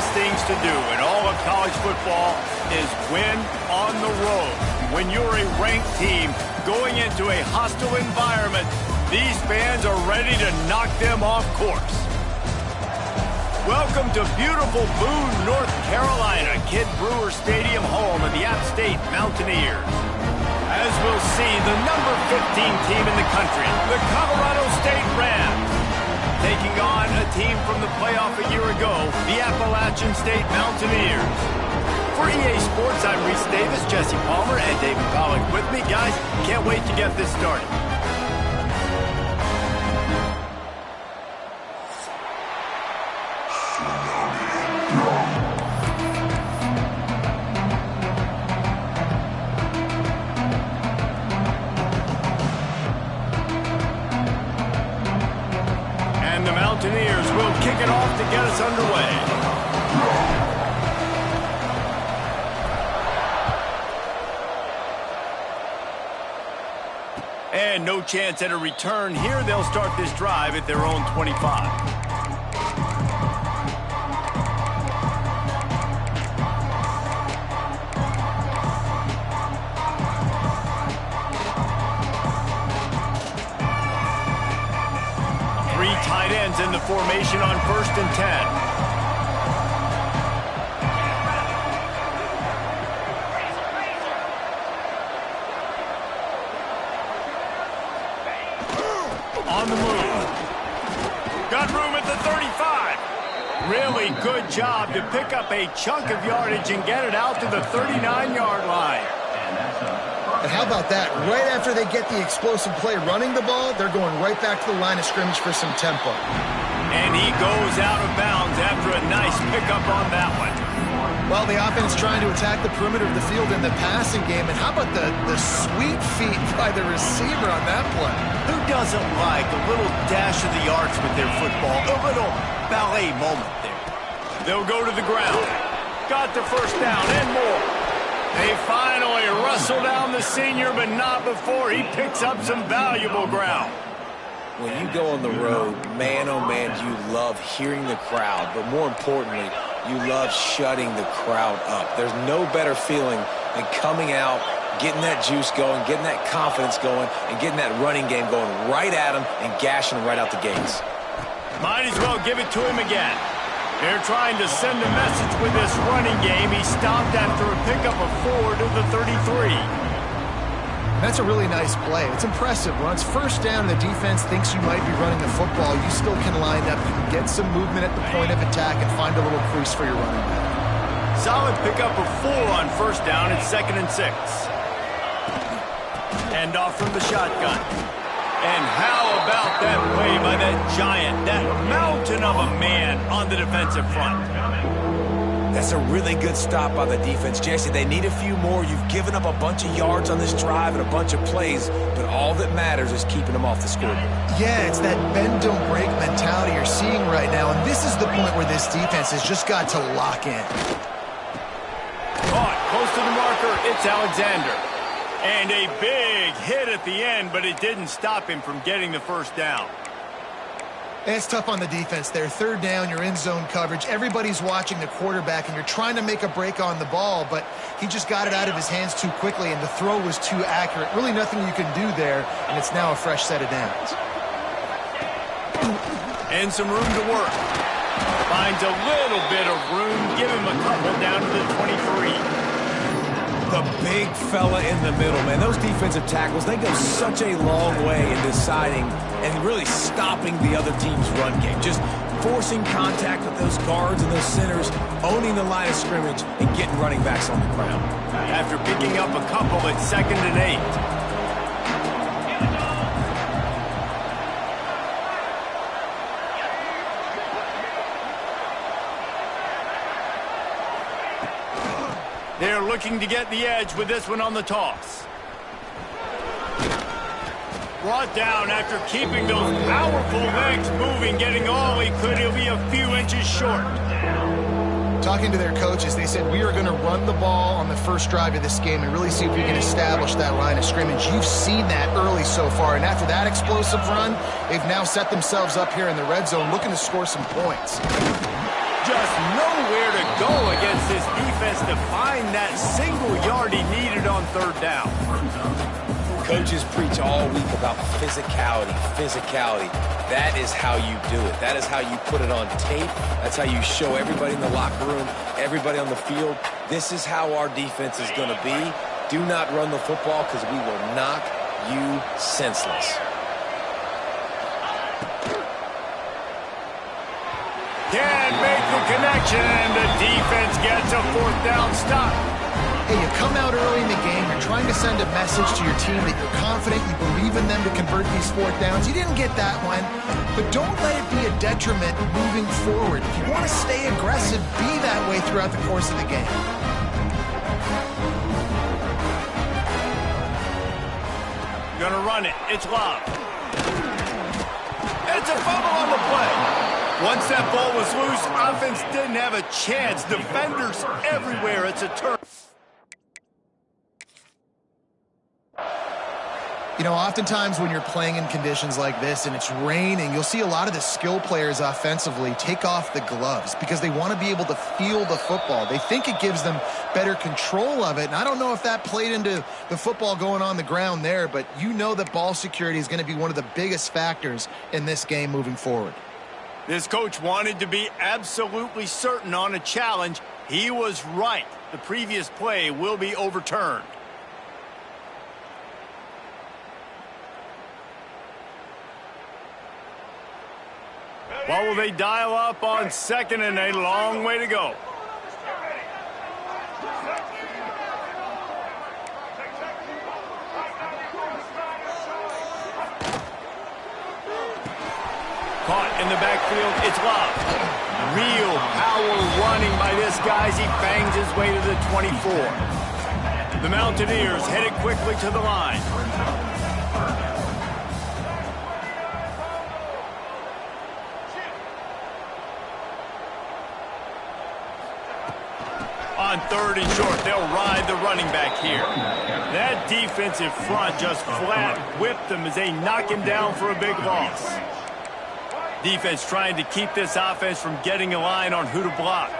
hardest things to do in all of college football is win on the road. When you're a ranked team going into a hostile environment, these fans are ready to knock them off course. Welcome to beautiful Boone, North Carolina, Kidd Brewer Stadium, home of the App State Mountaineers. As we'll see, the number 15 team in the country, the Colorado State Rams, taking on a team from the playoff a year ago, the Appalachian State Mountaineers. For EA Sports, I'm Reese Davis, Jesse Palmer, and David Pollack with me. Guys, can't wait to get this started. Mountaineers will kick it off to get us underway. And no chance at a return here. They'll start this drive at their own 25. Tight ends in the formation on 1st and 10. On the move. Got room at the 35. Really good job to pick up a chunk of yardage and get it out to the 39-yard line. And how about that? Right after they get the explosive play running the ball, they're going right back to the line of scrimmage for some tempo. And he goes out of bounds after a nice pickup on that one. Well, the offense trying to attack the perimeter of the field in the passing game. And how about the sweet feet by the receiver on that play? Who doesn't like a little dash of the arts with their football? A little ballet moment there. They'll go to the ground. Got the first down and more. They finally wrestle down the senior, but not before he picks up some valuable ground. When you go on the road, man, oh man, you love hearing the crowd, but more importantly, you love shutting the crowd up. There's no better feeling than coming out, getting that juice going, getting that confidence going, and getting that running game going right at him and gashing him right out the gates. Might as well give it to him again. They're trying to send a message with this running game. He stopped after a pickup of 4 to the 33. That's a really nice play. It's impressive. When it's first down and the defense thinks you might be running the football, you still can line up. You can get some movement at the point of attack and find a little crease for your running back. Solid pickup of 4 on 1st down. It's 2nd and 6. Hand off from the shotgun. And how about that play by that giant, that mountain of a man on the defensive front? That's a really good stop by the defense. Jesse, they need a few more. You've given up a bunch of yards on this drive and a bunch of plays, but all that matters is keeping them off the scoreboard. Yeah, it's that bend, don't break mentality you're seeing right now, and this is the point where this defense has just got to lock in. Caught, close to the marker, it's Alexander. And a big hit at the end, but it didn't stop him from getting the first down. And it's tough on the defense there. 3rd down, you're in zone coverage. Everybody's watching the quarterback, and you're trying to make a break on the ball, but he just got it out of his hands too quickly, and the throw was too accurate. Really nothing you can do there, and it's now a fresh set of downs. And some room to work. Finds a little bit of room. Give him a couple down to the 23. The big fella in the middle, man. Those defensive tackles, they go such a long way in deciding and really stopping the other team's run game. Just forcing contact with those guards and those centers, owning the line of scrimmage, and getting running backs on the ground. After picking up a couple at 2nd and 8. They're looking to get the edge with this one on the toss. Brought down after keeping those powerful legs moving, getting all he could. He'll be a few inches short. Talking to their coaches, they said, we are going to run the ball on the first drive of this game and really see if we can establish that line of scrimmage. You've seen that early so far, and after that explosive run, they've now set themselves up here in the red zone looking to score some points. Just nowhere to go against this defense to find that single yard he needed on third down. Coaches preach all week about physicality, physicality. That is how you do it. That is how you put it on tape. That's how you show everybody in the locker room, everybody on the field. This is how our defense is going to be. Do not run the football because we will knock you senseless. Can't make the connection, and the defense gets a fourth down stop. Hey, you come out early in the game, you're trying to send a message to your team that you're confident, you believe in them to convert these fourth downs. You didn't get that one, but don't let it be a detriment moving forward. If you want to stay aggressive, be that way throughout the course of the game. Gonna run it. It's Love. It's a fumble on the play. Once that ball was loose, offense didn't have a chance. Defenders everywhere. It's a turn. You know, oftentimes when you're playing in conditions like this and it's raining, you'll see a lot of the skill players offensively take off the gloves because they want to be able to feel the football. They think it gives them better control of it. And I don't know if that played into the football going on the ground there, but you know that ball security is going to be one of the biggest factors in this game moving forward. This coach wanted to be absolutely certain on a challenge. He was right. The previous play will be overturned. What will they dial up on second and a long way to go? Caught in the backfield, it's Love. Real power running by this guy as he bangs his way to the 24. The Mountaineers headed quickly to the line. On third and short, they'll ride the running back here. That defensive front just flat whipped them as they knock him down for a big loss. Defense trying to keep this offense from getting a line on who to block.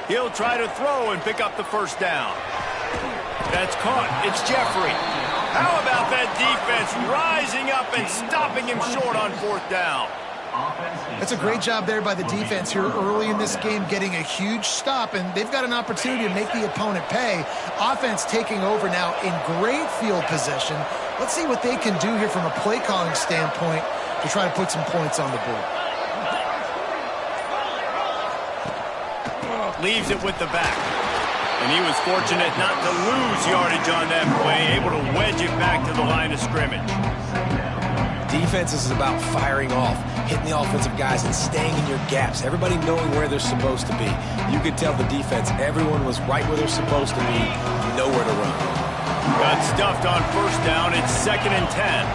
He'll try to throw and pick up the first down. That's caught. It's Jeffrey. How about that defense rising up and stopping him short on fourth down? That's a great job there by the defense here early in this game, getting a huge stop, and they've got an opportunity to make the opponent pay. Offense taking over now in great field position. Let's see what they can do here from a play calling standpoint to try to put some points on the board. Leaves it with the back. And he was fortunate not to lose yardage on that play, able to wedge it back to the line of scrimmage. Defense is about firing off, hitting the offensive guys and staying in your gaps. Everybody knowing where they're supposed to be. You could tell the defense, everyone was right where they're supposed to be, nowhere to run. Got stuffed on first down. It's 2nd and 10.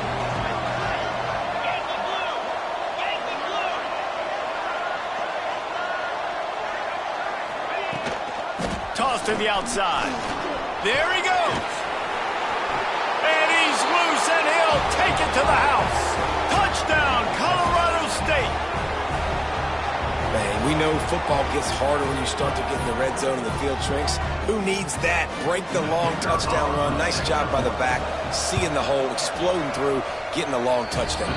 Toss to the outside. There he goes. And he's loose, and he'll take it to the house. Touchdown, Colorado State. Man, we know football gets harder when you start to get in the red zone and the field shrinks. Who needs that? Break the long touchdown run. Nice job by the back. Seeing the hole, exploding through, getting a long touchdown.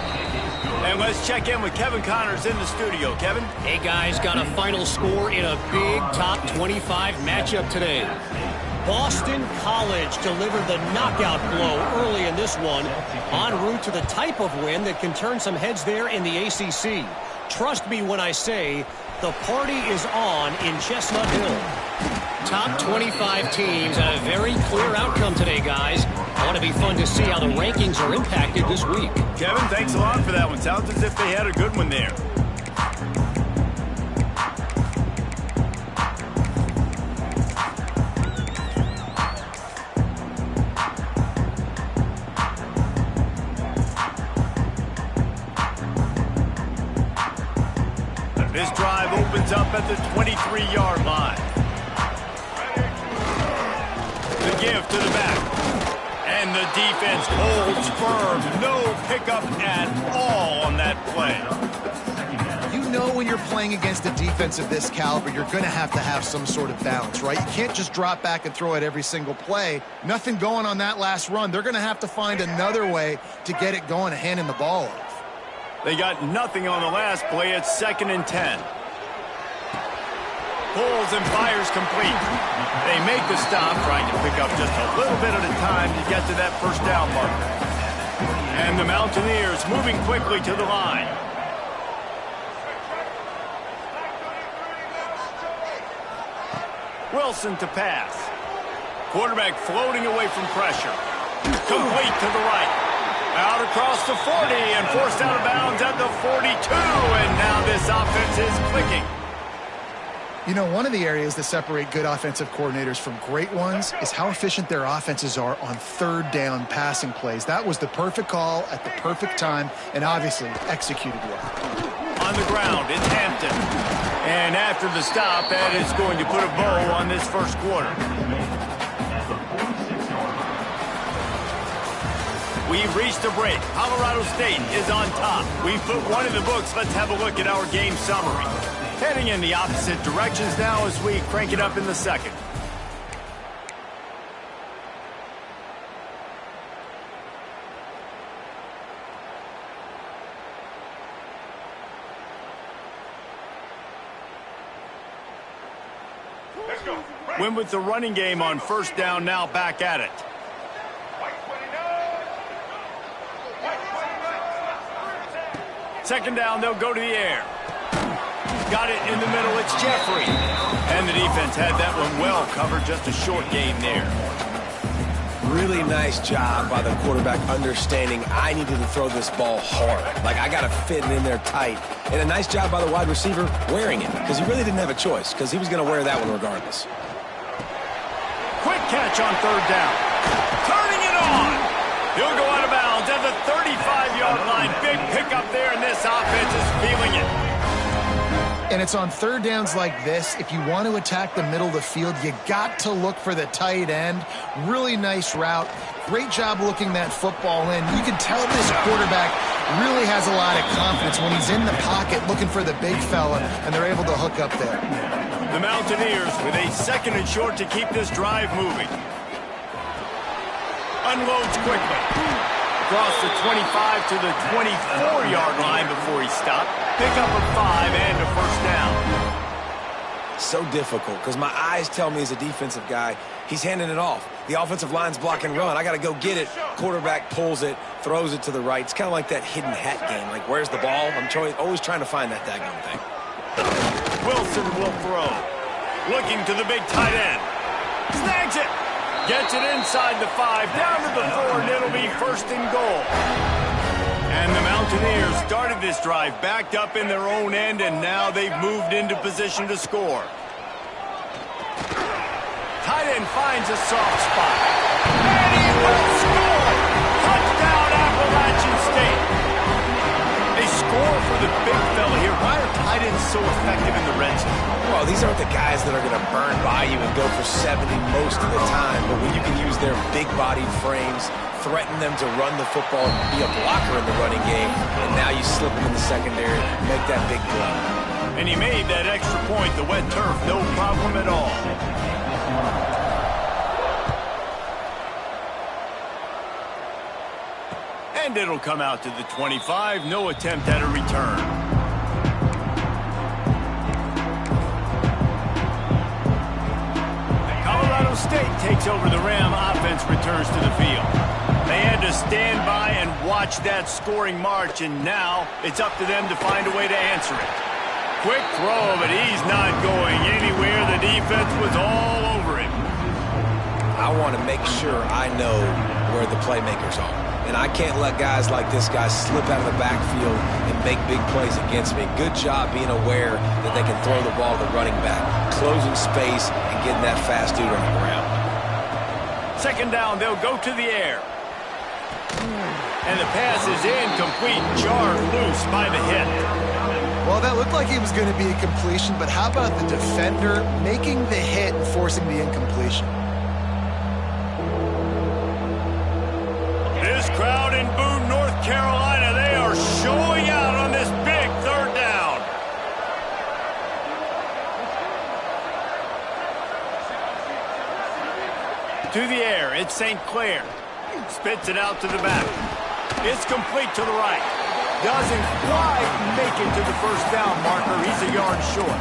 And let's check in with Kevin Connors in the studio. Kevin? Hey, guys, got a final score in a big top 25 matchup today. Boston College delivered the knockout blow early in this one, en route to the type of win that can turn some heads there in the ACC. Trust me when I say the party is on in Chestnut Hill. Top 25 teams and a very clear outcome today, guys. I want to be fun to see how the rankings are impacted this week. Kevin, thanks a lot for that one. Sounds as if they had a good one there. This drive opens up at the 23-yard line. The give to the back. And the defense holds firm. No pickup at all on that play. You know when you're playing against a defense of this caliber, you're going to have some sort of balance, right? You can't just drop back and throw it every single play. Nothing going on that last run. They're going to have to find another way to get it going and handing the ball off. They got nothing on the last play. It's 2nd and 10. Pulls and fires complete. They make the stop, trying to pick up just a little bit at a time to get to that first down marker. And the Mountaineers moving quickly to the line. Wilson to pass. Quarterback floating away from pressure. Complete to the right. Out across the 40 and forced out of bounds at the 42. And now this offense is clicking. You know, one of the areas that separate good offensive coordinators from great ones is how efficient their offenses are on 3rd down passing plays. That was the perfect call at the perfect time and obviously executed well. On the ground, it's Hampton. And after the stop, that is going to put a bow on this first quarter. We've reached a break. Colorado State is on top. We've put one in the books. Let's have a look at our game summary. Heading in the opposite directions now as we crank it up in the second. Win with the running game on 1st down, now back at it. Second down, they'll go to the air. Got it in the middle, it's Jeffrey. And the defense had that one well covered, just a short gain there. Really nice job by the quarterback understanding I needed to throw this ball hard. Like, I got to fit it in there tight. And a nice job by the wide receiver wearing it, because he really didn't have a choice, because he was going to wear that one regardless. Quick catch on 3rd down. Turning it on. He'll go out of bounds at the 35-yard line. Big pickup there, and this offense is feeling it. And it's on 3rd downs like this. If you want to attack the middle of the field, you got to look for the tight end. Really nice route. Great job looking that football in. You can tell this quarterback really has a lot of confidence when he's in the pocket looking for the big fella, and they're able to hook up there. The Mountaineers with a 2nd and short to keep this drive moving. Unloads quickly. Across the 25 to the 24-yard line before he stopped. Pick up a 5 and a 1st down. So difficult because my eyes tell me as a defensive guy, he's handing it off. The offensive line's block and run. I got to go get it. Quarterback pulls it, throws it to the right. It's kind of like that hidden hat game. Like, where's the ball? I'm always trying to find that daggone thing. Wilson will throw. Looking to the big tight end. Snags it. Gets it inside the 5, down to the 4, and it'll be 1st and goal. And the Mountaineers started this drive backed up in their own end, and now they've moved into position to score. Tight end finds a soft spot. And he will score! Touchdown, Appalachian State! They score for the big fella here. Why are tight ends so effective in the red zone? Well, these aren't the guys that are going to burn by you and go for 70 most of the time, but when you can use their big-bodied frames, threaten them to run the football, be a blocker in the running game, and now you slip them in the secondary, make that big play. And he made that extra point, the wet turf, no problem at all. And it'll come out to the 25, no attempt at a return. Colorado State takes over the Ram. Offense returns to the field. They had to stand by and watch that scoring march, and now it's up to them to find a way to answer it. Quick throw, but he's not going anywhere. The defense was all over him. I want to make sure I know where the playmakers are. And I can't let guys like this guy slip out of the backfield and make big plays against me. Good job being aware that they can throw the ball to the running back, closing space and getting that fast dude on the ground. Second down, they'll go to the air. And the pass is incomplete, jarred loose by the hit. Well, that looked like it was going to be a completion, but how about the defender making the hit and forcing the incompletion? To the air, it's St. Clair. Spits it out to the back. It's complete to the right. Doesn't quite make it to the first down marker. He's a yard short.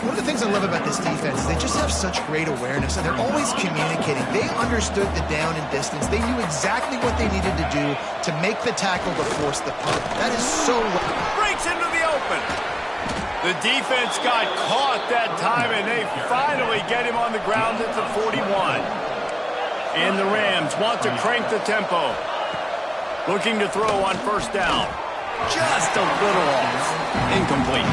One of the things I love about this defense is they just have such great awareness, and they're always communicating. They understood the down and distance. They knew exactly what they needed to do to make the tackle to force the punt. That is so well. Breaks into the open. The defense got caught that time, and they finally get him on the ground at the 41. And the Rams want to crank the tempo. Looking to throw on first down. Just a little off. Incomplete.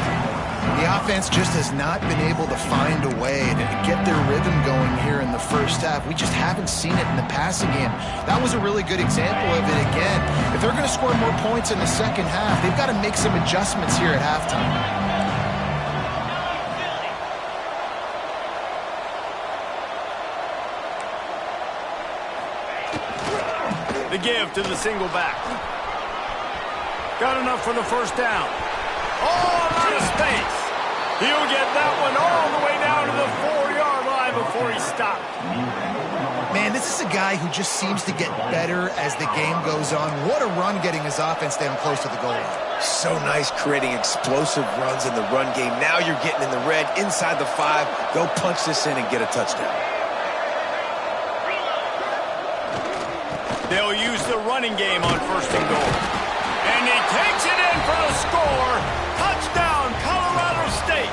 The offense just has not been able to find a way to get their rhythm going here in the first half. We just haven't seen it in the passing game. That was a really good example of it again. If they're going to score more points in the second half, they've got to make some adjustments here at halftime. The give to the single back. Got enough for the first down. Oh, a lot of space. He'll get that one all the way down to the 4-yard line before he stopped. Man, this is a guy who just seems to get better as the game goes on. What a run getting his offense down close to the goal line. So nice creating explosive runs in the run game. Now you're getting in the red inside the 5. Go punch this in and get a touchdown. They'll use the running game on first and goal. And he takes it in for the score. Touchdown, Colorado State.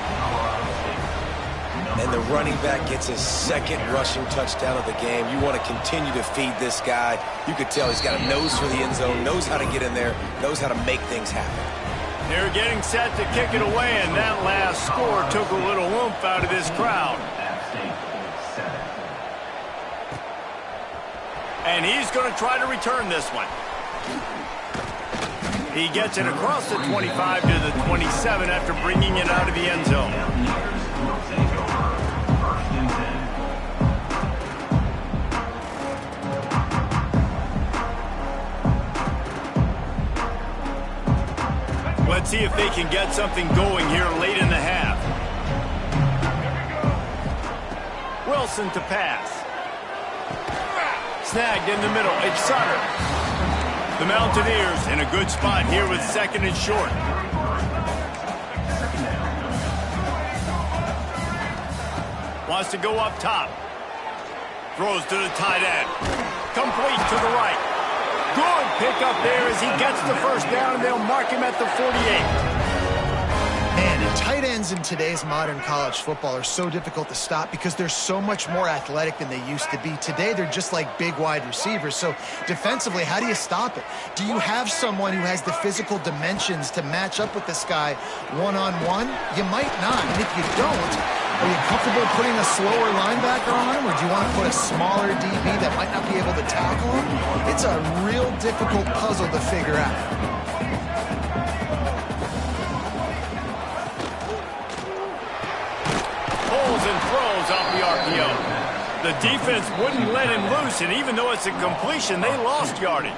And the running back gets his second rushing touchdown of the game. You want to continue to feed this guy. You could tell he's got a nose for the end zone, knows how to get in there, knows how to make things happen. They're getting set to kick it away, and that last score took a little oomph out of this crowd. And he's going to try to return this one. He gets it across the 25 to the 27 after bringing it out of the end zone. Let's see if they can get something going here late in the half. Wilson to pass. Snagged in the middle. It's Sutter. The Mountaineers in a good spot here with second and short. Wants to go up top. Throws to the tight end. Complete to the right. Good pickup there as he gets the first down, and they'll mark him at the 48. Man, tight ends in today's modern college football are so difficult to stop because they're so much more athletic than they used to be. Today, they're just like big wide receivers. So defensively, how do you stop it? Do you have someone who has the physical dimensions to match up with this guy one-on-one? You might not. And if you don't, are you comfortable putting a slower linebacker on him, or do you want to put a smaller DB that might not be able to tackle him? It's a real difficult puzzle to figure out. And throws off the RPO. The defense wouldn't let him loose, and even though it's a completion, they lost yardage.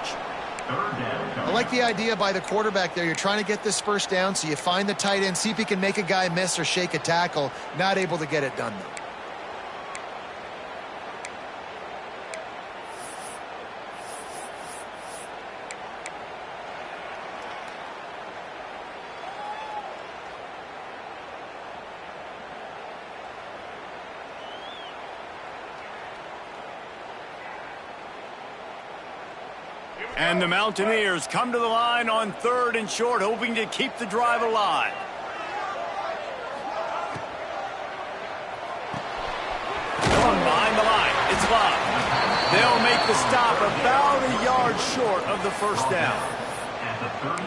I like the idea by the quarterback there. You're trying to get this first down, so you find the tight end, see if he can make a guy miss or shake a tackle. Not able to get it done, though. And the Mountaineers come to the line on third and short, hoping to keep the drive alive. Going behind the line. It's Love. They'll make the stop about a yard short of the first down.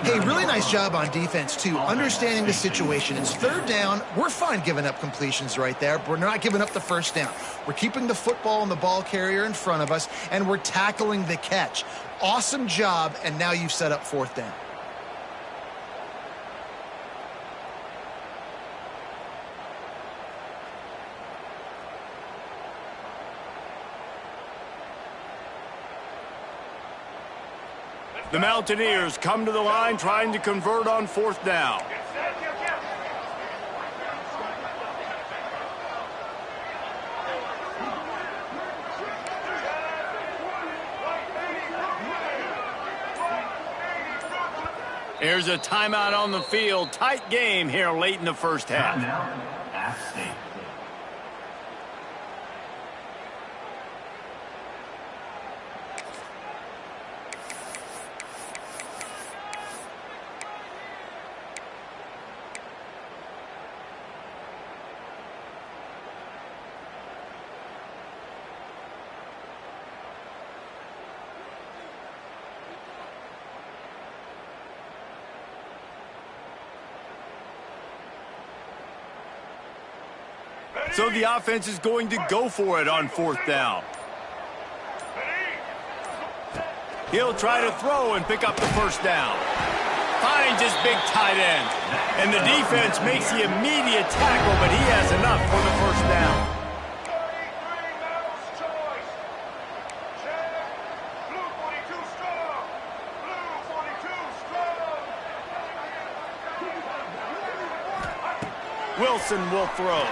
Hey, really nice job on defense, too, understanding the situation. It's third down. We're fine giving up completions right there. We're not giving up the first down. We're keeping the football and the ball carrier in front of us, and we're tackling the catch. Awesome job, and now you've set up fourth down. The Mountaineers come to the line trying to convert on fourth down. Here's a timeout on the field. Tight game here late in the first half. So the offense is going to go for it on fourth down. He'll try to throw and pick up the first down. Finds his big tight end. And the defense makes the immediate tackle, but he has enough for the first down. Wilson will throw.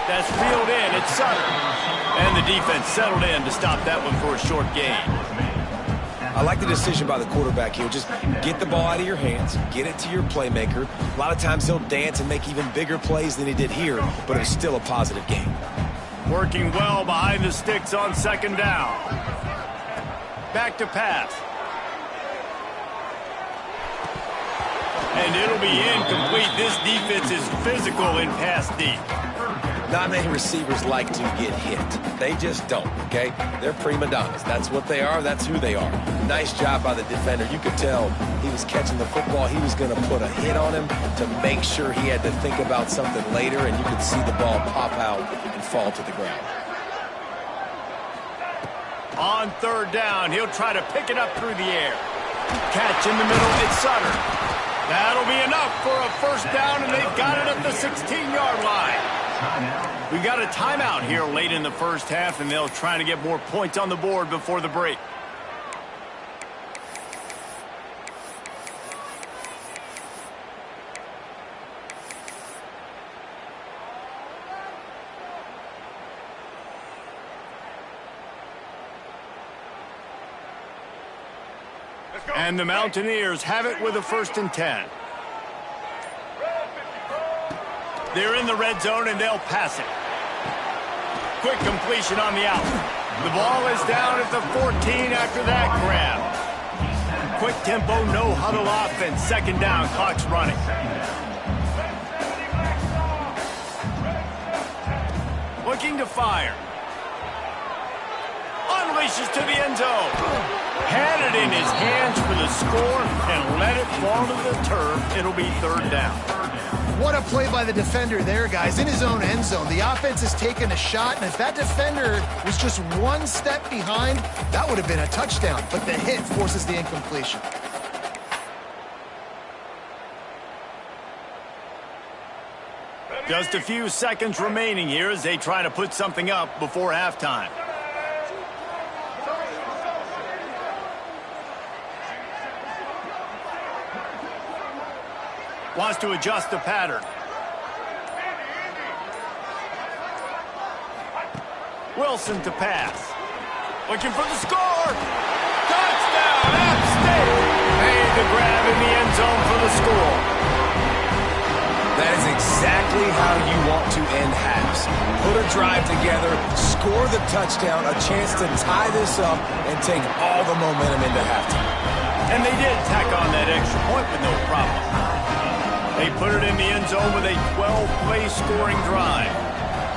That's reeled in. It's Sutter. And the defense settled in to stop that one for a short gain. I like the decision by the quarterback here. Just get the ball out of your hands, get it to your playmaker. A lot of times he'll dance and make even bigger plays than he did here, but it was still a positive game. Working well behind the sticks on second down. Back to pass. And it'll be incomplete. This defense is physical in pass deep. Not many receivers like to get hit. They just don't, okay? They're prima donnas. That's what they are. That's who they are. Nice job by the defender. You could tell he was catching the football. He was going to put a hit on him to make sure he had to think about something later, and you could see the ball pop out and fall to the ground. On third down, he'll try to pick it up through the air. Catch in the middle, it's Sutter. That'll be enough for a first down, and they've got it at the 16-yard line. We got a timeout here late in the first half, and they'll try to get more points on the board before the break. And the Mountaineers have it with a 1st and 10. They're in the red zone, and they'll pass it. Quick completion on the out. The ball is down at the 14 after that grab. Quick tempo, no huddle offense. Second down, clock's running. Looking to fire. Unleashes to the end zone. Had it in his hands for the score and let it fall to the turf. It'll be third down. What a play by the defender there, guys, in his own end zone. The offense has taken a shot, and if that defender was just one step behind, that would have been a touchdown. But the hit forces the incompletion. Just a few seconds remaining here as they try to put something up before halftime. Wants to adjust the pattern. Wilson to pass. Looking for the score. Touchdown, App State. Made the grab in the end zone for the score. That is exactly how you want to end halves. Put a drive together, score the touchdown, a chance to tie this up, and take all the momentum into halftime. And they did tack on that extra point with no problem. They put it in the end zone with a 12-play scoring drive.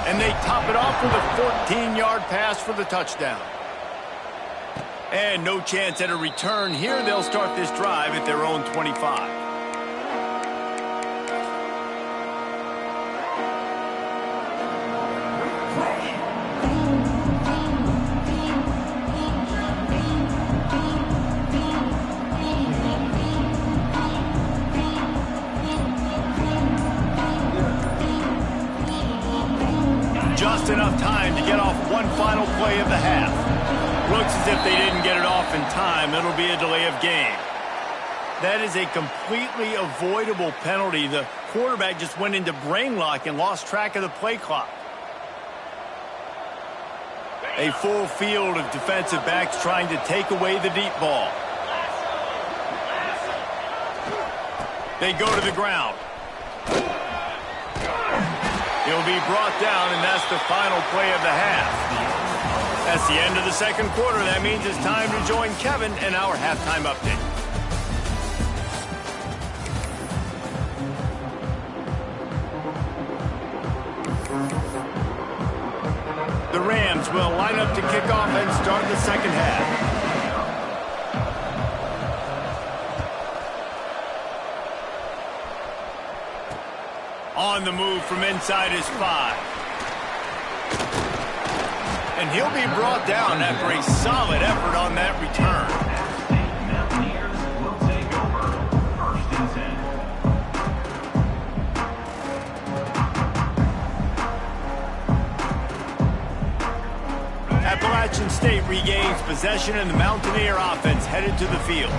And they top it off with a 14-yard pass for the touchdown. And no chance at a return here. They'll start this drive at their own 25. Just enough time to get off one final play of the half. Looks as if they didn't get it off in time. It'll be a delay of game. That is a completely avoidable penalty. The quarterback just went into brain lock and lost track of the play clock. A full field of defensive backs trying to take away the deep ball. They go to the ground. He'll be brought down, and that's the final play of the half. That's the end of the second quarter. That means it's time to join Kevin in our halftime update. The Rams will line up to kick off and start the second half. On the move from inside his 5. And he'll be brought down after a solid effort on that return. Appalachian State regains possession, and the Mountaineer offense headed to the field.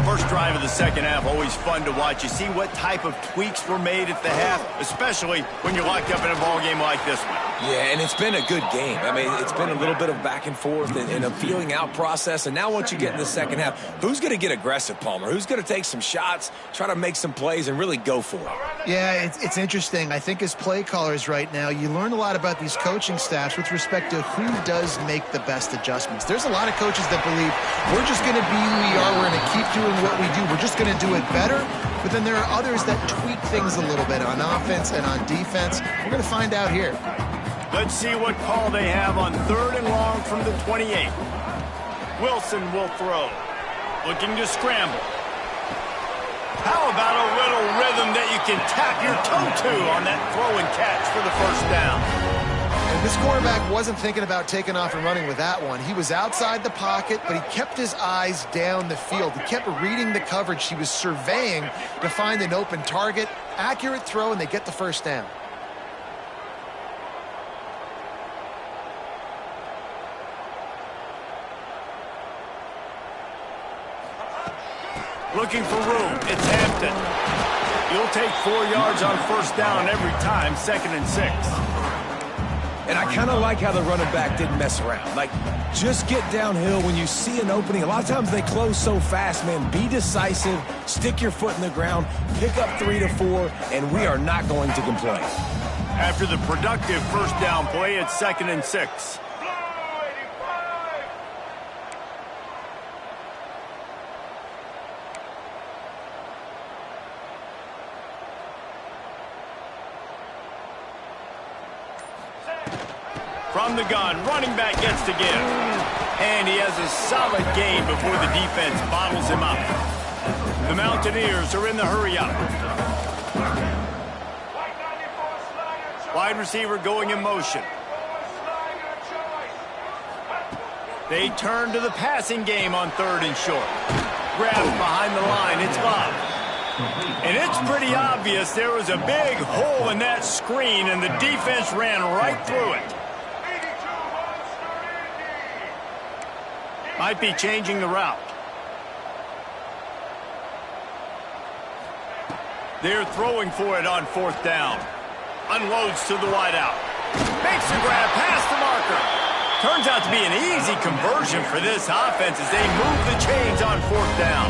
First drive of the second half, always fun to watch. You see what type of tweaks were made at the half, especially when you're locked up in a ball game like this one. Yeah, and it's been a good game. I mean, it's been a little bit of back and forth and a feeling out process. And now once you get in the second half, who's going to get aggressive, Palmer? Who's going to take some shots, try to make some plays, and really go for it? Yeah, it's interesting. I think as play callers right now, you learn a lot about these coaching staffs with respect to who does make the best adjustments. There's a lot of coaches that believe we're just going to be who we are. We're going to keep doing what we do. We're just going to do it better. But then there are others that tweak things a little bit on offense and on defense. We're going to find out here. Let's see what call they have on 3rd and long from the 28. Wilson will throw. Looking to scramble. How about a little rhythm that you can tap your toe to on that throw and catch for the first down? And this quarterback wasn't thinking about taking off and running with that one. He was outside the pocket, but he kept his eyes down the field. He kept reading the coverage. He was surveying to find an open target. Accurate throw, and they get the first down. Looking for room. It's Hampton. He'll take 4 yards on first down every time, 2nd and 6. And I kind of like how the running back didn't mess around. Like, just get downhill when you see an opening. A lot of times they close so fast, man. Be decisive, stick your foot in the ground, pick up 3 to 4, and we are not going to complain. After the productive first down play, it's 2nd and 6. From the gun, running back gets to give. And he has a solid gain before the defense bottles him up. The Mountaineers are in the hurry-up. Wide receiver going in motion. They turn to the passing game on 3rd and short. Grabs behind the line, it's Love. And it's pretty obvious there was a big hole in that screen, and the defense ran right through it. Might be changing the route. They're throwing for it on 4th down. Unloads to the wideout. Makes the grab past the marker. Turns out to be an easy conversion for this offense as they move the chains on 4th down.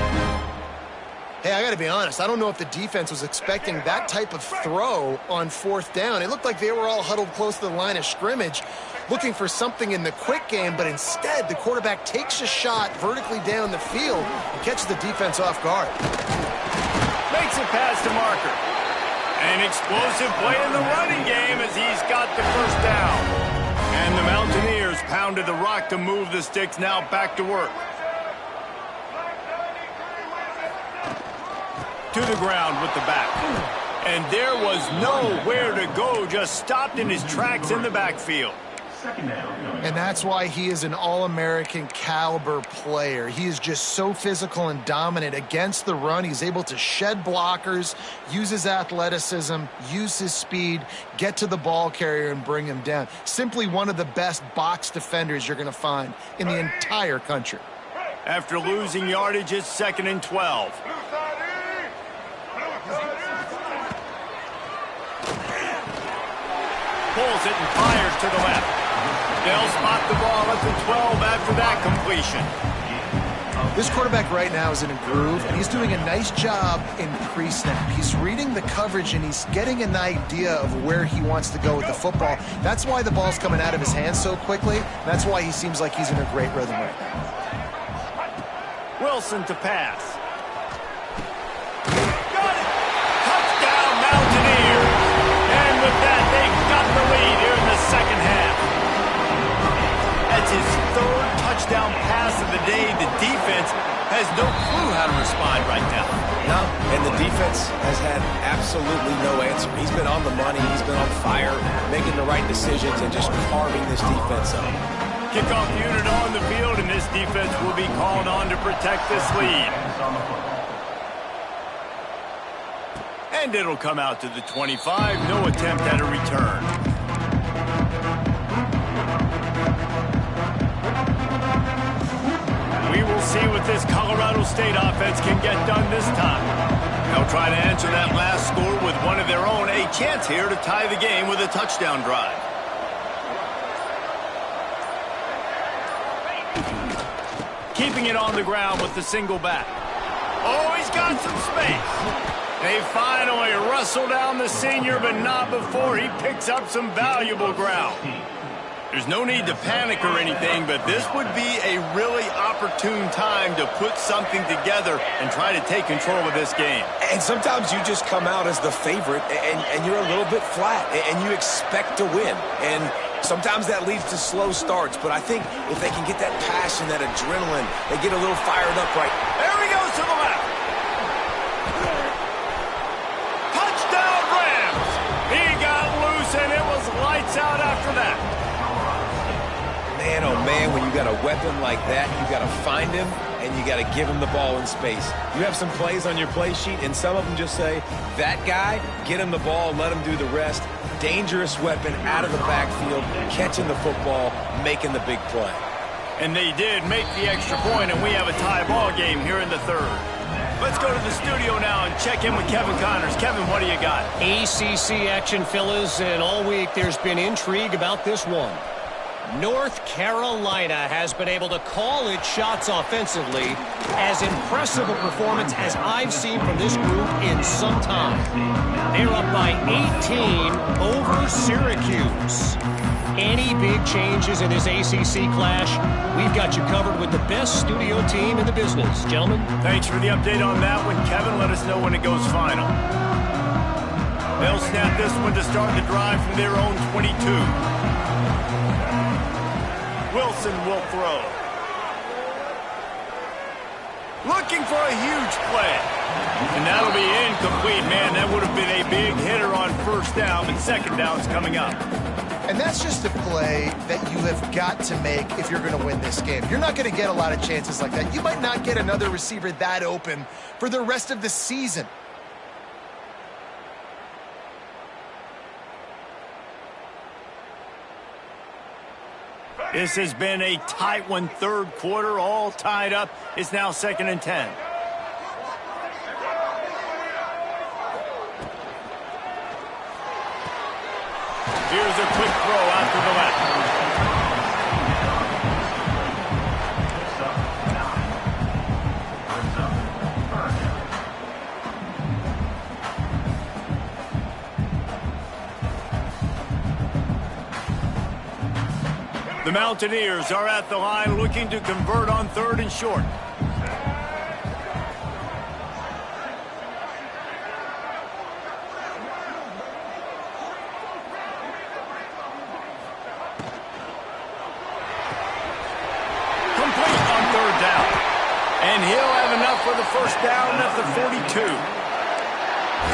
Hey, I got to be honest. I don't know if the defense was expecting that type of throw on 4th down. It looked like they were all huddled close to the line of scrimmage, looking for something in the quick game, but instead the quarterback takes a shot vertically down the field and catches the defense off guard. Makes it past the marker. An explosive play in the running game as he's got the first down. And the Mountaineers pounded the rock to move the sticks, now back to work. To the ground with the back. And there was nowhere to go, just stopped in his tracks in the backfield. And that's why he is an All-American caliber player. He is just so physical and dominant against the run. He's able to shed blockers, use his athleticism, use his speed, get to the ball carrier and bring him down. Simply one of the best box defenders you're going to find in the entire country. After losing yardage, it's 2nd and 12. Pulls it and fires to the left. They'll spot the ball at the 12 after that completion. This quarterback right now is in a groove, and he's doing a nice job in pre-snap. He's reading the coverage, and he's getting an idea of where he wants to go with the football. That's why the ball's coming out of his hands so quickly. That's why he seems like he's in a great rhythm right now. Wilson to pass. Got it! Touchdown, Mountaineers! And with that, they've got the lead here in the second half. That's his third touchdown pass of the day. The defense has no clue how to respond right now. No, and the defense has had absolutely no answer. He's been on the money. He's been on fire, making the right decisions and just carving this defense up. Kickoff unit on the field, and this defense will be called on to protect this lead. And it'll come out to the 25. No attempt at a return. We will see what this Colorado State offense can get done this time. They'll try to answer that last score with one of their own. A chance here to tie the game with a touchdown drive. Keeping it on the ground with the single back. Oh, he's got some space. They finally wrestle down the senior, but not before he picks up some valuable ground. There's no need to panic or anything, but this would be a really opportune time to put something together and try to take control of this game. And sometimes you just come out as the favorite, and you're a little bit flat, and you expect to win. And sometimes that leads to slow starts, but I think if they can get that passion, that adrenaline, they get a little fired up right. There he goes to the left. Touchdown, Rams! He got loose, and it was lights out after that. Man, oh man, when you got a weapon like that, you got to find him, and you got to give him the ball in space. You have some plays on your play sheet, and some of them just say, that guy, get him the ball, let him do the rest. Dangerous weapon out of the backfield, catching the football, making the big play. And they did make the extra point, and we have a tie ball game here in the third. Let's go to the studio now and check in with Kevin Connors. Kevin, what do you got? ACC action, fellas, and all week there's been intrigue about this one. North Carolina has been able to call its shots offensively. As impressive a performance as I've seen from this group in some time. They're up by 18 over Syracuse. Any big changes in this ACC clash, we've got you covered with the best studio team in the business. Gentlemen. Thanks for the update on that one, Kevin. Let us know when it goes final. They'll snap this one to start the drive from their own 22. Wilson will throw. Looking for a huge play. And that'll be incomplete. Man, that would have been a big hitter on first down, but second down's coming up. And that's just a play that you have got to make if you're going to win this game. You're not going to get a lot of chances like that. You might not get another receiver that open for the rest of the season. This has been a tight one, third quarter, all tied up. It's now 2nd and 10. Here's a quick throw out to the left. The Mountaineers are at the line looking to convert on 3rd and short. Complete on 3rd down. And he'll have enough for the first down at the 42.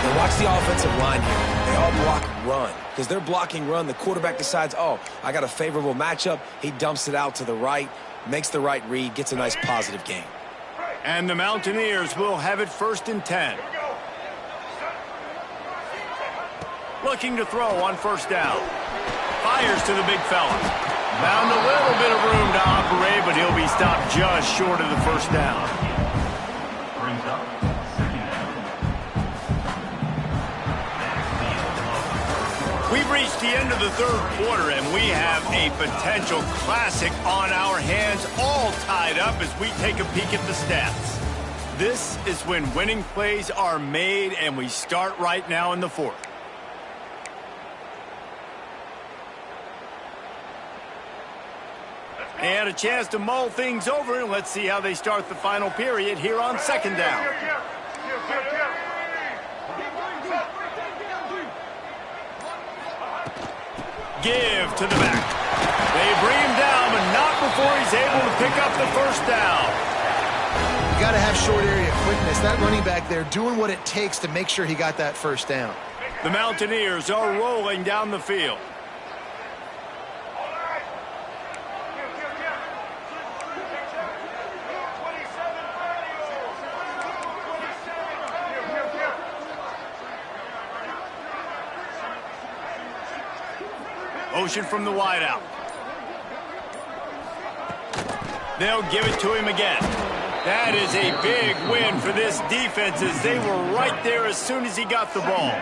Now watch the offensive line here. They all block run. Because they're blocking run, the quarterback decides, oh, I got a favorable matchup. He dumps it out to the right, makes the right read, gets a nice positive gain. And the Mountaineers will have it 1st and 10. Looking to throw on 1st down. Fires to the big fella. Found a little bit of room to operate, but he'll be stopped just short of the 1st down. We've reached the end of the third quarter, and we have a potential classic on our hands, all tied up as we take a peek at the stats. This is when winning plays are made, and we start right now in the fourth. They had a chance to mull things over, and let's see how they start the final period here on second down. Give to the back. They bring him down, but not before he's able to pick up the first down. You got to have short area quickness. That running back there doing what it takes to make sure he got that first down. The Mountaineers are rolling down the field. Motion from the wideout. They'll give it to him again. That is a big win for this defense as they were right there as soon as he got the ball.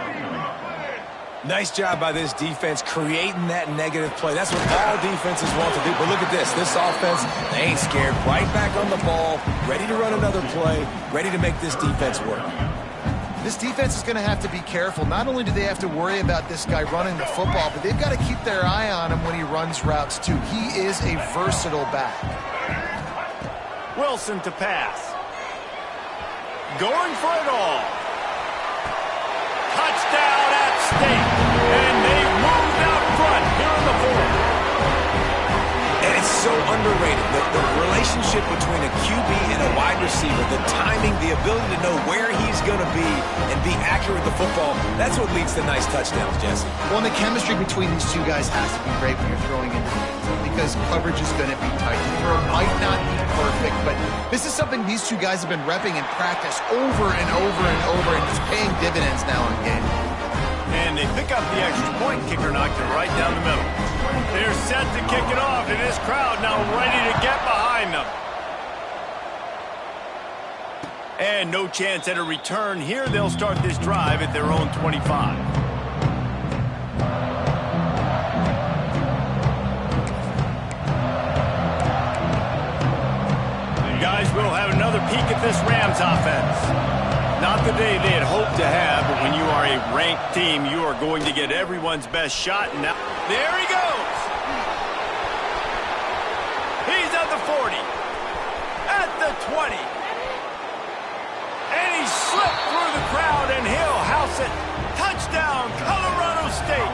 Nice job by this defense creating that negative play. That's what all defenses want to do. But look at this. This offense, they ain't scared. Right back on the ball, ready to run another play, ready to make this defense work. This defense is going to have to be careful. Not only do they have to worry about this guy running the football, but they've got to keep their eye on him when he runs routes, too. He is a versatile back. Wilson to pass. Going for it all. Touchdown at State. And they moved out front here in the fourth. And it's so underrated. The relationship between a QB and a wide receiver, the timing, the ability to know where he's going to be and be accurate with the football, that's what leads to nice touchdowns, Jesse. Well, and the chemistry between these two guys has to be great when you're throwing into the end zone because coverage is going to be tight. The throw might not be perfect, but this is something these two guys have been repping in practice over and over and over, and it's paying dividends now in game. And they pick up the extra point. Kicker knocked it right down the middle. They're set to kick it off, and this crowd now ready to get behind them. And no chance at a return here. They'll start this drive at their own 25. Guys, we'll have another peek at this Rams offense. Not the day they had hoped to have, but when you are a ranked team, you are going to get everyone's best shot. And now, there he goes. He's at the 40, at the 20. And he slipped through the crowd, and he'll house it. Touchdown, Colorado State.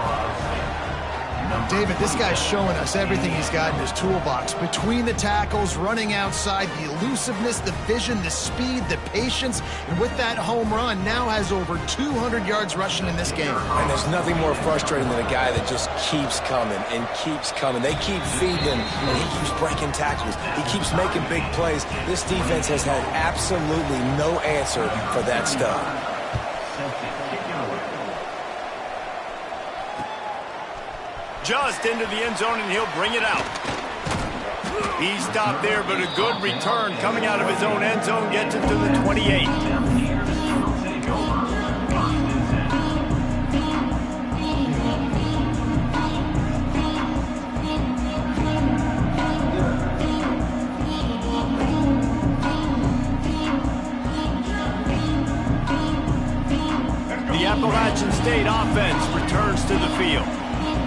David, this guy's showing us everything he's got in his toolbox. Between the tackles, running outside, the elusiveness, the vision, the speed, the patience, and with that home run, now has over 200 yards rushing in this game. And there's nothing more frustrating than a guy that just keeps coming and keeps coming. They keep feeding him, and he keeps breaking tackles. He keeps making big plays. This defense has had absolutely no answer for that stuff. Just into the end zone, and he'll bring it out. He stopped there, but a good return coming out of his own end zone gets it to the 28. The Appalachian State offense returns to the field.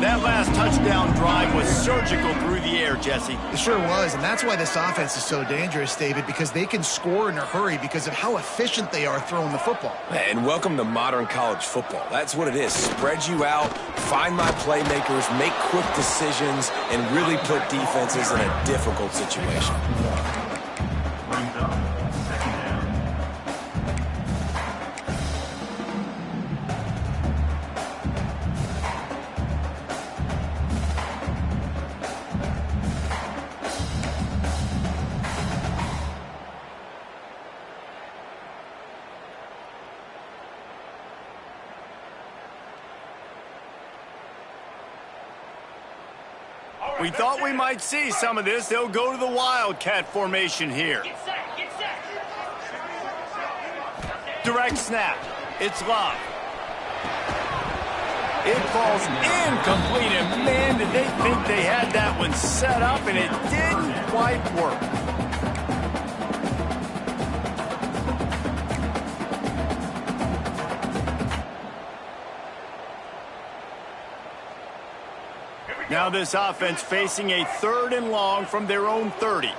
That last touchdown drive was surgical through the air, Jesse. It sure was, and that's why this offense is so dangerous, David, because they can score in a hurry because of how efficient they are throwing the football. And welcome to modern college football. That's what it is. Spread you out, find my playmakers, make quick decisions, and really put defenses in a difficult situation. We thought we might see some of this. They'll go to the Wildcat formation here. Direct snap. It's Love. It falls incomplete, and man, did they think they had that one set up, and it didn't quite work. Now this offense facing a 3rd and long from their own 30.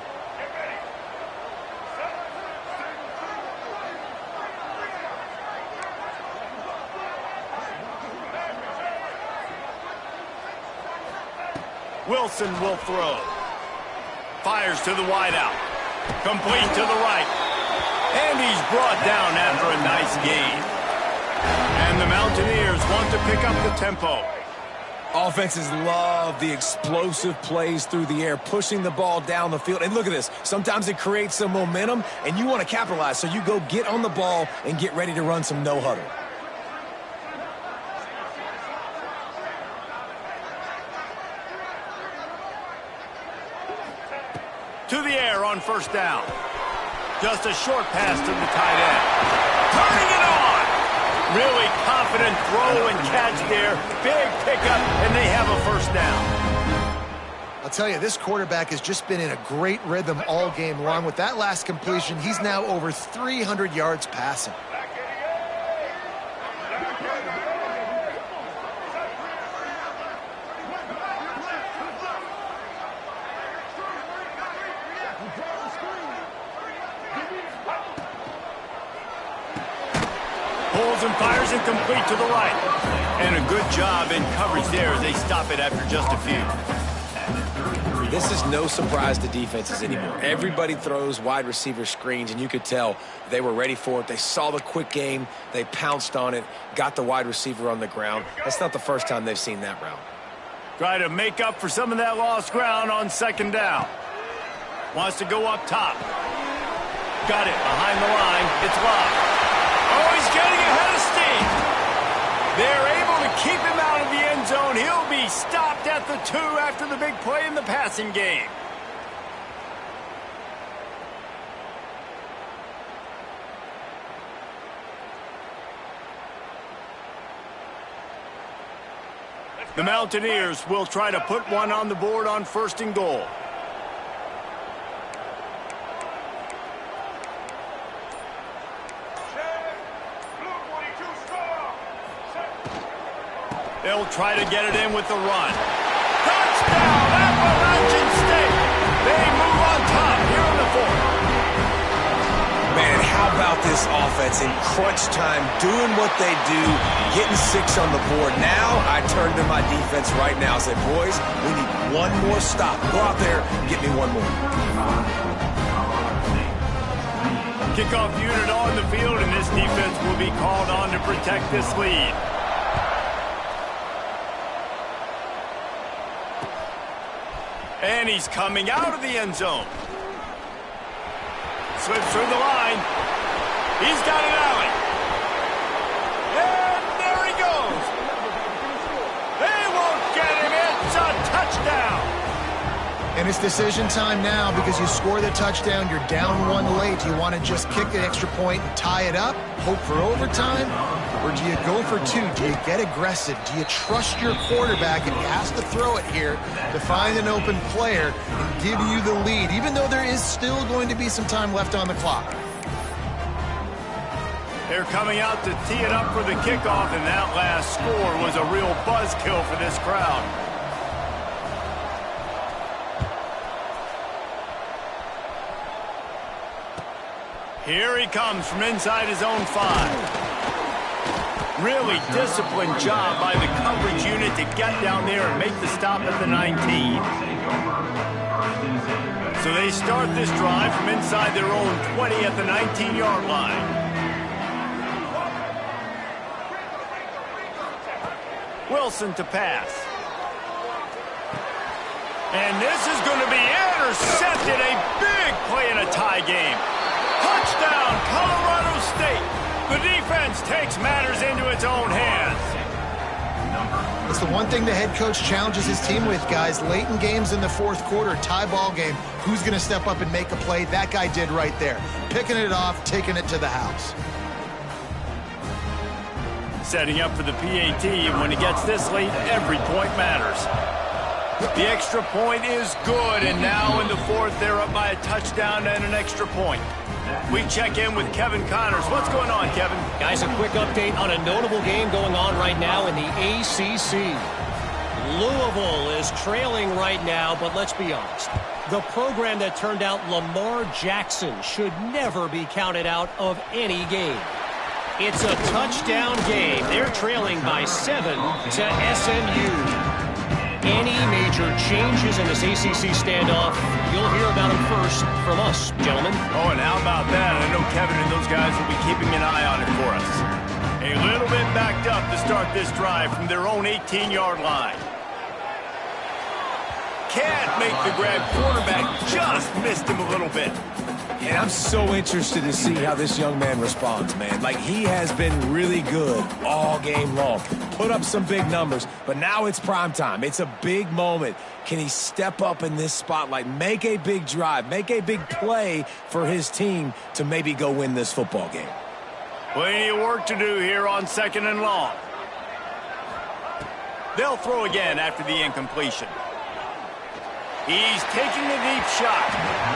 Wilson will throw. Fires to the wideout. Complete to the right. And he's brought down after a nice gain. And the Mountaineers want to pick up the tempo. Offenses love the explosive plays through the air, pushing the ball down the field. And look at this. Sometimes it creates some momentum, and you want to capitalize. So you go get on the ball and get ready to run some no-huddle. To the air on 1st down. Just a short pass to the tight end. Turning it on! Really confident throw and catch there. Big pickup, and they have a 1st down. I'll tell you, this quarterback has just been in a great rhythm all game long. With that last completion, he's now over 300 yards passing. Pulls and fires it complete to the right. And a good job in coverage there as they stop it after just a few. This is no surprise to defenses anymore. Everybody throws wide receiver screens, and you could tell they were ready for it. They saw the quick game. They pounced on it, got the wide receiver on the ground. That's not the first time they've seen that route. Try to make up for some of that lost ground on 2nd down. Wants to go up top. Got it behind the line. It's locked. Oh, he's getting ahead of steam. They're able to keep him out of the end zone. He'll be stopped at the 2 after the big play in the passing game. The Mountaineers will try to put one on the board on 1st and goal. They'll try to get it in with the run. Touchdown, Appalachian State. They move on top here in the 4th. Man, how about this offense in crunch time, doing what they do, getting 6 on the board. Now I turn to my defense right now and say, boys, we need one more stop. Go out there and get me one more. Kickoff unit on the field, and this defense will be called on to protect this lead. And he's coming out of the end zone. Slips through the line. He's got an alley. And there he goes. They won't get him. It's a touchdown. And it's decision time now because you score the touchdown, you're down 1 late. Do you want to just kick an extra point and tie it up, hope for overtime? Or do you go for 2? Do you get aggressive? Do you trust your quarterback if he has to throw it here to find an open player and give you the lead, even though there is still going to be some time left on the clock? They're coming out to tee it up for the kickoff, and that last score was a real buzzkill for this crowd. Here he comes from inside his own 5. Really disciplined job by the coverage unit to get down there and make the stop at the 19. So they start this drive from inside their own 20 at the 19-yard line. Wilson to pass. And this is going to be intercepted. A big play in a tie game. Touchdown, Colorado State. The defense takes matters into its own hands. It's the one thing the head coach challenges his team with, guys. Late in games in the 4th quarter, tie ball game, who's going to step up and make a play? That guy did right there. Picking it off, taking it to the house. setting up for the PAT, and when it gets this late, every point matters. The extra point is good, and now in the fourth, they're up by a touchdown and an extra point. We check in with Kevin Connors. What's going on, Kevin? Guys, a quick update on a notable game going on right now in the ACC. Louisville is trailing right now, but let's be honest. The program that turned out Lamar Jackson should never be counted out of any game. It's a touchdown game. They're trailing by 7 to SMU. Any major changes in this ACC standoff, you'll hear about them first from us, gentlemen. Oh, and how about that? I know Kevin and those guys will be keeping an eye on it for us. A little bit backed up to start this drive from their own 18-yard line. Can't make the grab. Quarterback just missed him a little bit. And I'm so interested to see how this young man responds, man. Like, he has been really good all game long. Put up some big numbers, but now it's prime time. It's a big moment. Can he step up in this spotlight, make a big drive, make a big play for his team to maybe go win this football game? Plenty of work to do here on 2nd and long. They'll throw again after the incompletion. He's taking the deep shot.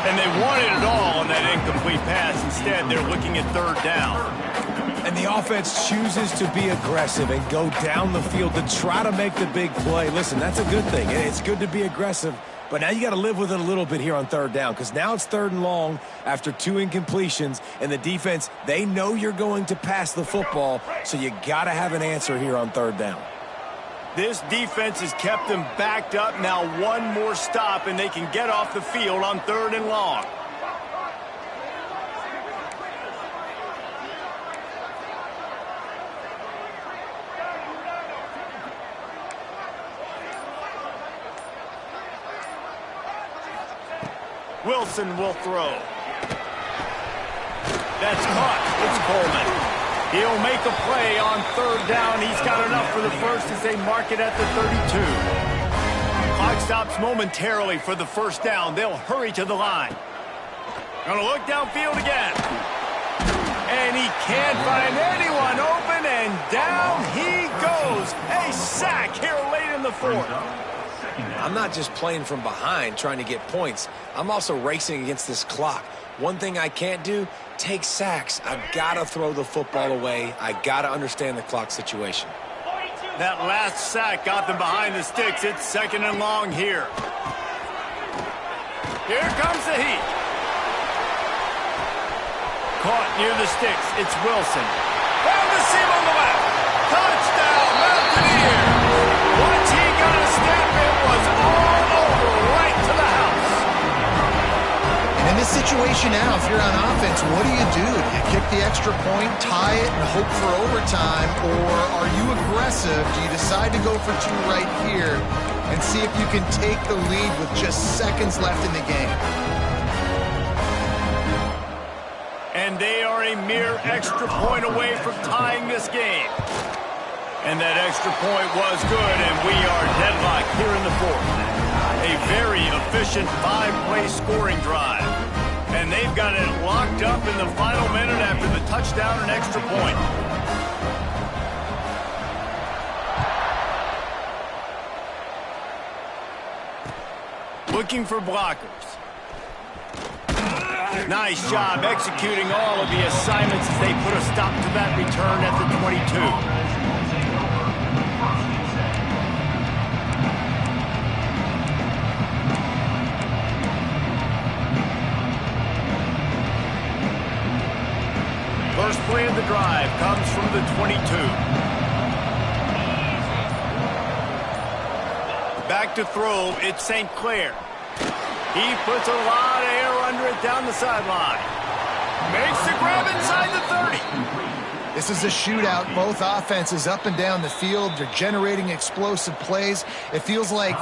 And they wanted it all on that incomplete pass. Instead, they're looking at 3rd down. And the offense chooses to be aggressive and go down the field to try to make the big play. Listen, that's a good thing. It's good to be aggressive, but now you got to live with it a little bit here on 3rd down, because now it's 3rd and long after 2 incompletions, and the defense, they know you're going to pass the football, so you got to have an answer here on 3rd down. This defense has kept them backed up. Now one more stop, and they can get off the field on 3rd and long. Wilson will throw. That's caught. It's Coleman. He'll make a play on 3rd down. He's got enough for the first as they mark it at the 32. Clock stops momentarily for the 1st down. They'll hurry to the line. Gonna look downfield again. And he can't find anyone open, and down he goes. A sack here late in the 4th. I'm not just playing from behind trying to get points. I'm also racing against this clock. One thing I can't do, take sacks. I've got to throw the football away. I got to understand the clock situation. That last sack got them behind the sticks. It's 2nd and long here. Here comes the heat. Caught near the sticks. It's Wilson. Found the seam on the left. Touchdown, Mountaineers. Once he got a step, it was all over, right to the house. And in this situation now, if you're on offense, what do? Do you kick the extra point, tie it, and hope for overtime, or are you aggressive? Do you decide to go for 2 right here and see if you can take the lead with just seconds left in the game? And they are a mere extra point away from tying this game. And that extra point was good, and we are deadlocked here in the 4th. A very efficient 5-play scoring drive. And they've got it locked up in the final minute after the touchdown and extra point. Looking for blockers. Nice job executing all of the assignments as they put a stop to that return at the 22. First play of the drive comes from the 22. Back to throw, it's St. Clair. He puts a lot of air under it down the sideline. Makes the grab inside the 30. This is a shootout. Both offenses up and down the field. They're generating explosive plays. It feels like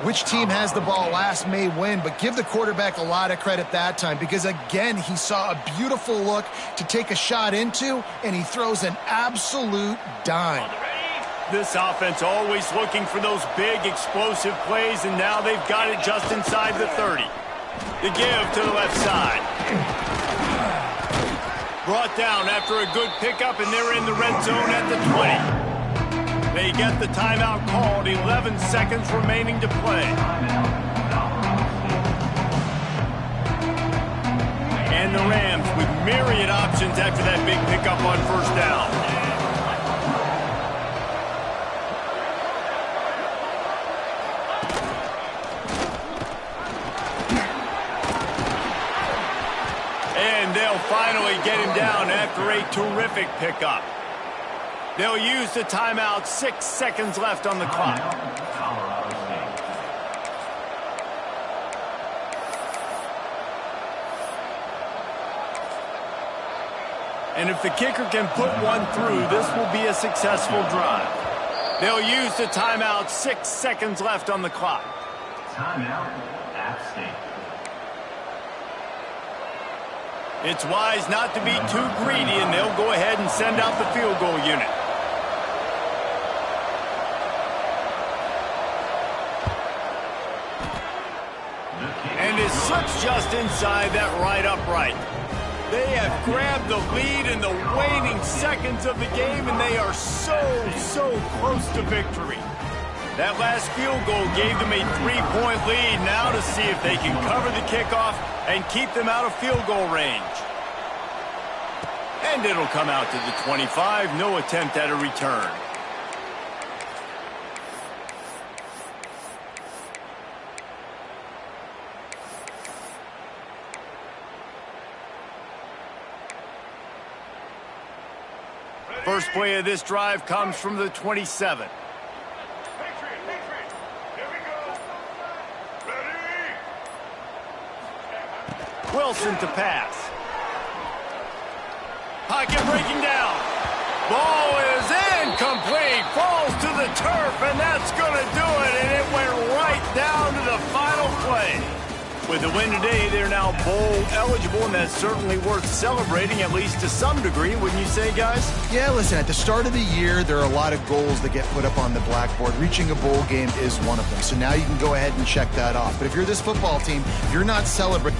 which team has the ball last may win, but give the quarterback a lot of credit that time because, again, he saw a beautiful look to take a shot into, and he throws an absolute dime. This offense always looking for those big, explosive plays, and now they've got it just inside the 30. The give to the left side. Brought down after a good pickup, and they're in the red zone at the 20. They get the timeout called, 11 seconds remaining to play. And the Rams with myriad options after that big pickup on first down. And they'll finally get him down after a terrific pickup. They'll use the timeout, 6 seconds left on the clock. And if the kicker can put one through, this will be a successful drive. They'll use the timeout, 6 seconds left on the clock. Timeout, App State. It's wise not to be too greedy, and they'll go ahead and send out the field goal unit. And it slips just inside that right upright. They have grabbed the lead in the waning seconds of the game, and they are so close to victory. That last field goal gave them a 3-point lead. Now to see if they can cover the kickoff and keep them out of field goal range. And it'll come out to the 25. No attempt at a return. First play of this drive comes from the 27. Wilson to pass. Pocket breaking down. Ball is incomplete. Falls to the turf, and that's going to do it. And it went right down to the final play. With the win today, they're now bowl eligible, and that's certainly worth celebrating, at least to some degree, wouldn't you say, guys? Yeah, listen, at the start of the year, there are a lot of goals that get put up on the blackboard. Reaching a bowl game is one of them. So now you can go ahead and check that off. But if you're this football team, you're not celebrating.